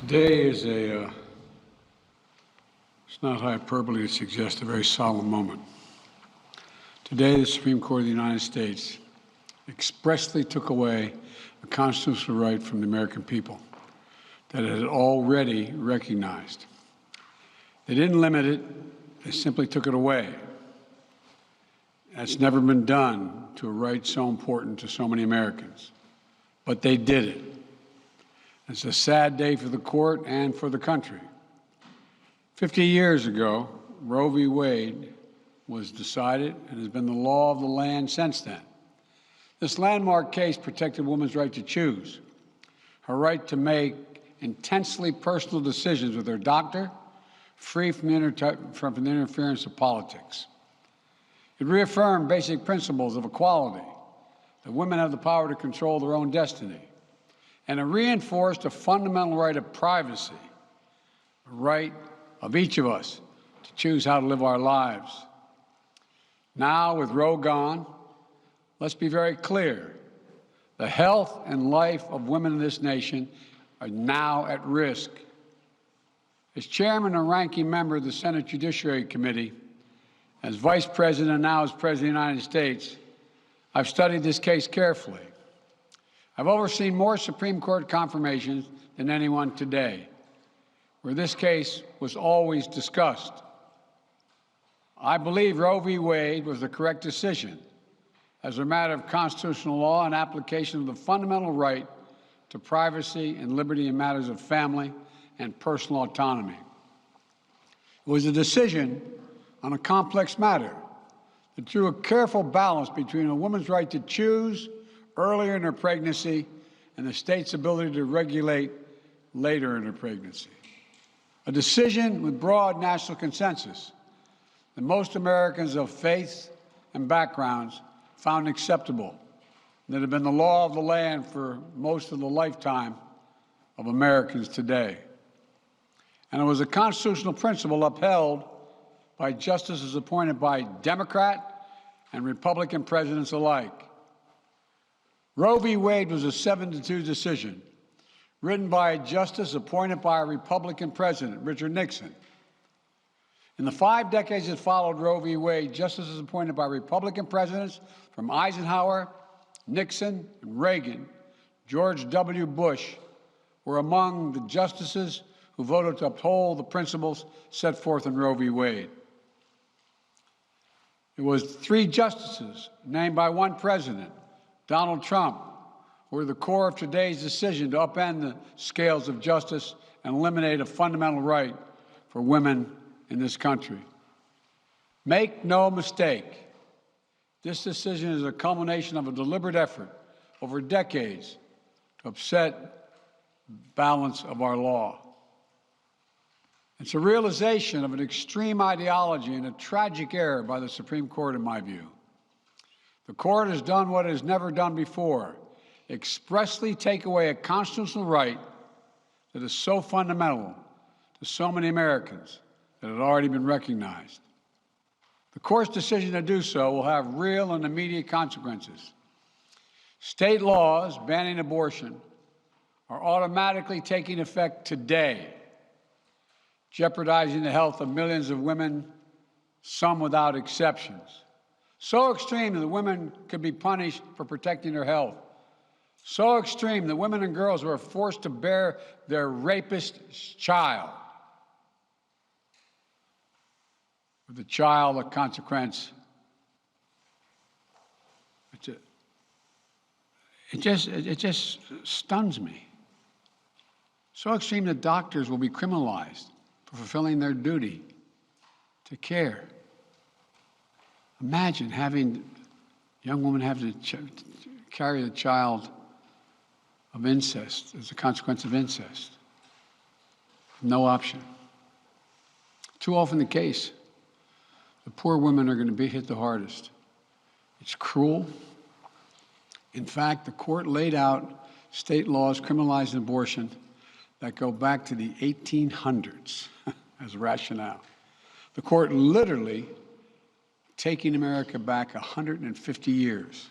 Today is it's not hyperbole to suggest a very solemn moment. Today, the Supreme Court of the United States expressly took away a constitutional right from the American people that it had already recognized. They didn't limit it, they simply took it away. That's never been done to a right so important to so many Americans. But they did it. It's a sad day for the court and for the country. 50 years ago, Roe v. Wade was decided and has been the law of the land since then. This landmark case protected women's right to choose, her right to make intensely personal decisions with her doctor, free from the interference of politics. It reaffirmed basic principles of equality, that women have the power to control their own destiny, and it reinforced a fundamental right of privacy, a right of each of us to choose how to live our lives. Now, with Roe gone, let's be very clear. The health and life of women in this nation are now at risk. As chairman and ranking member of the Senate Judiciary Committee, as vice president and now as president of the United States, I've studied this case carefully. I've overseen more Supreme Court confirmations than anyone today, where this case was always discussed. I believe Roe v. Wade was the correct decision as a matter of constitutional law and application of the fundamental right to privacy and liberty in matters of family and personal autonomy. It was a decision on a complex matter that drew a careful balance between a woman's right to choose earlier in her pregnancy and the state's ability to regulate later in her pregnancy. A decision with broad national consensus that most Americans of faith and backgrounds found acceptable, and that have been the law of the land for most of the lifetime of Americans today. And it was a constitutional principle upheld by justices appointed by Democrat and Republican presidents alike. Roe v. Wade was a 7-2 decision written by a justice appointed by a Republican president, Richard Nixon. In the 5 decades that followed Roe v. Wade, justices appointed by Republican presidents from Eisenhower, Nixon, and Reagan, George W. Bush, were among the justices who voted to uphold the principles set forth in Roe v. Wade. It was 3 justices named by one president, Donald Trump, who were the core of today's decision to upend the scales of justice and eliminate a fundamental right for women in this country. Make no mistake, this decision is a culmination of a deliberate effort over decades to upset the balance of our law. It's a realization of an extreme ideology and a tragic error by the Supreme Court, in my view. The court has done what it has never done before, expressly take away a constitutional right that is so fundamental to so many Americans that had already been recognized. The court's decision to do so will have real and immediate consequences. State laws banning abortion are automatically taking effect today, jeopardizing the health of millions of women, some without exceptions. So extreme that women could be punished for protecting their health. So extreme that women and girls were forced to bear their rapist's child. With the child, a consequence. It just stuns me. So extreme that doctors will be criminalized for fulfilling their duty to care. Imagine having a young woman have to carry a child of incest as a consequence of incest. No option. Too often the case. The poor women are going to be hit the hardest. It's cruel. In fact, the court laid out state laws criminalizing abortion that go back to the 1800s as rationale. The court literally taking America back 150 years.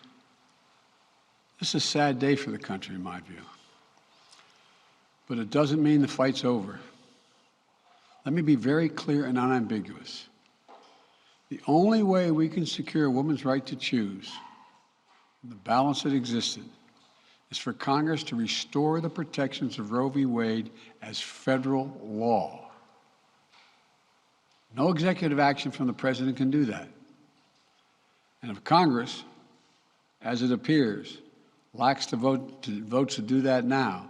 This is a sad day for the country, in my view. but it doesn't mean the fight's over. Let me be very clear and unambiguous. The only way we can secure a woman's right to choose, the balance that existed, is for Congress to restore the protections of Roe v. Wade as federal law. No executive action from the president can do that. And if Congress, as it appears, lacks the votes to do that now,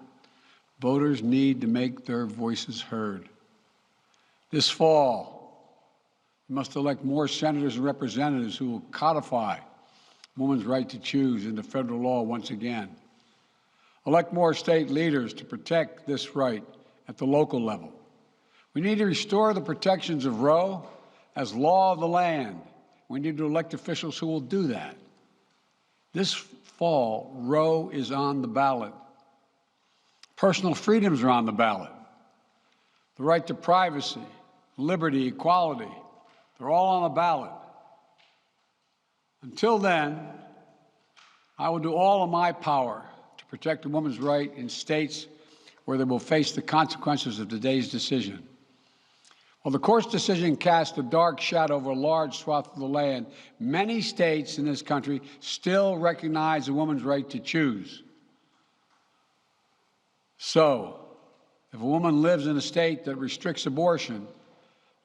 voters need to make their voices heard. This fall, we must elect more senators and representatives who will codify women's right to choose into federal law once again. Elect more state leaders to protect this right at the local level. We need to restore the protections of Roe as law of the land. We need to elect officials who will do that. This fall, Roe is on the ballot. Personal freedoms are on the ballot. The right to privacy, liberty, equality, they're all on the ballot. Until then, I will do all in my power to protect a woman's right in states where they will face the consequences of today's decision. While the court's decision cast a dark shadow over a large swath of the land, many states in this country still recognize a woman's right to choose. So, if a woman lives in a state that restricts abortion,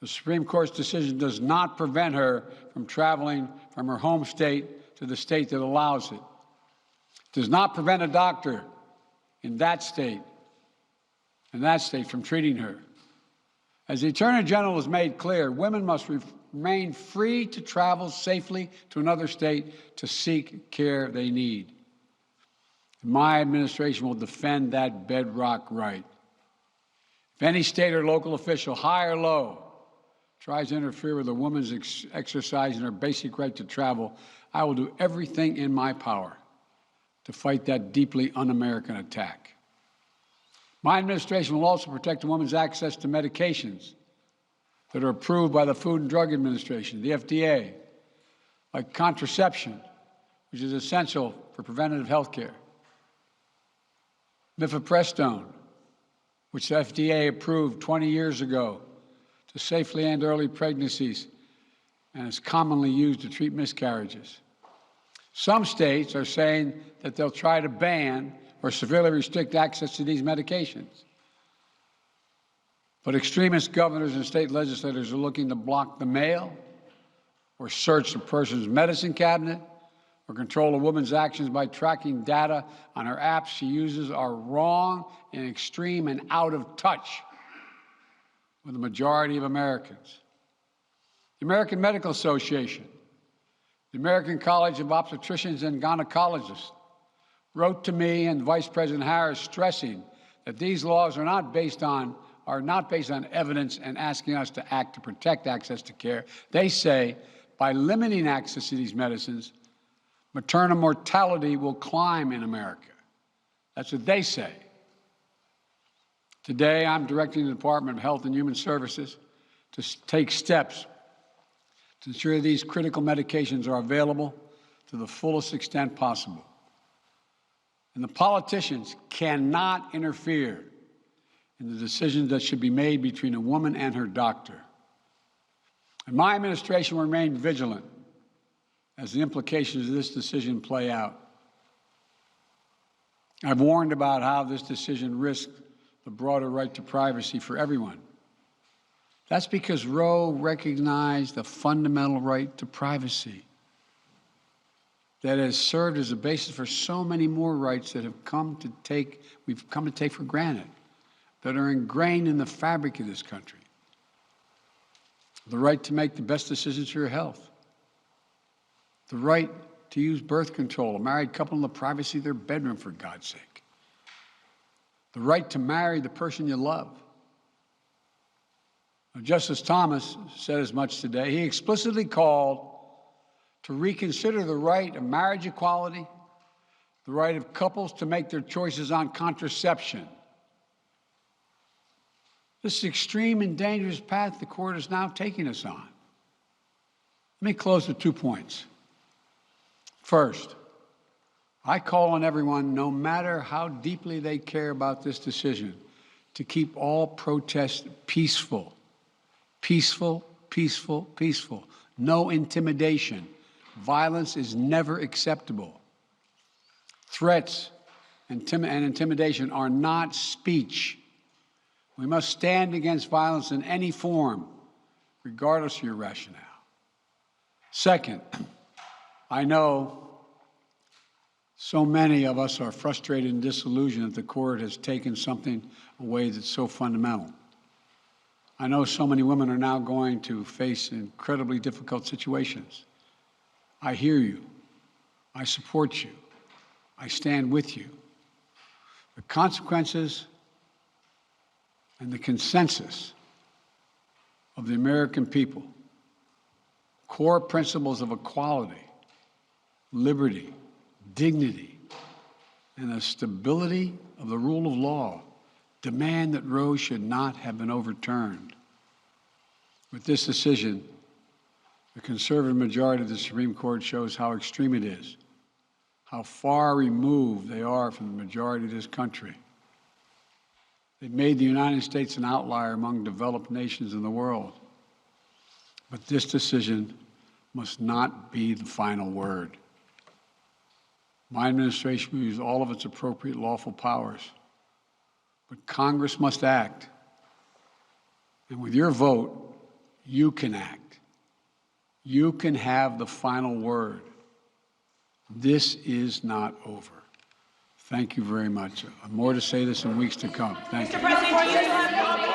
the Supreme Court's decision does not prevent her from traveling from her home state to the state that allows it. It does not prevent a doctor in that state from treating her. As the Attorney General has made clear, women must remain free to travel safely to another state to seek care they need. My administration will defend that bedrock right. If any state or local official, high or low, tries to interfere with a woman's exercising her basic right to travel, I will do everything in my power to fight that deeply un-American attack. My administration will also protect a woman's access to medications that are approved by the Food and Drug Administration, the FDA, like contraception, which is essential for preventative health care, mifepristone, which the FDA approved 20 years ago to safely end early pregnancies and is commonly used to treat miscarriages. Some states are saying that they'll try to ban or severely restrict access to these medications. But extremist governors and state legislators are looking to block the mail or search a person's medicine cabinet or control a woman's actions by tracking data on her apps she uses are wrong and extreme and out of touch with the majority of Americans. The American Medical Association, the American College of Obstetricians and Gynecologists, wrote to me and Vice President Harris stressing that these laws are not based on evidence and asking us to act to protect access to care. They say by limiting access to these medicines, maternal mortality will climb in America. That's what they say. Today, I'm directing the Department of Health and Human Services to take steps to ensure these critical medications are available to the fullest extent possible. And the politicians cannot interfere in the decisions that should be made between a woman and her doctor. And my administration will remain vigilant as the implications of this decision play out. I've warned about how this decision risks the broader right to privacy for everyone. That's because Roe recognized a fundamental right to privacy that has served as a basis for so many more rights that we've come to take for granted, that are ingrained in the fabric of this country. The right to make the best decisions for your health. The right to use birth control, a married couple in the privacy of their bedroom, for God's sake. The right to marry the person you love. Now, Justice Thomas said as much today. He explicitly called to reconsider the right of marriage equality, the right of couples to make their choices on contraception. This extreme and dangerous path the court is now taking us on. Let me close with 2 points. First, I call on everyone, no matter how deeply they care about this decision, to keep all protests peaceful. Peaceful, peaceful, peaceful. No intimidation. Violence is never acceptable. Threats and intimidation are not speech. We must stand against violence in any form, regardless of your rationale. Second, I know so many of us are frustrated and disillusioned that the court has taken something away that's so fundamental. I know so many women are now going to face incredibly difficult situations. I hear you. I support you. I stand with you. The consequences and the consensus of the American people, core principles of equality, liberty, dignity, and the stability of the rule of law demand that Roe should not have been overturned. With this decision, the conservative majority of the Supreme Court shows how extreme it is, how far removed they are from the majority of this country. They've made the United States an outlier among developed nations in the world. But this decision must not be the final word. My administration will use all of its appropriate lawful powers, but Congress must act. And with your vote, you can act. You can have the final word. This is not over. Thank you very much. More to say this in weeks to come. Thank you. Mr. President,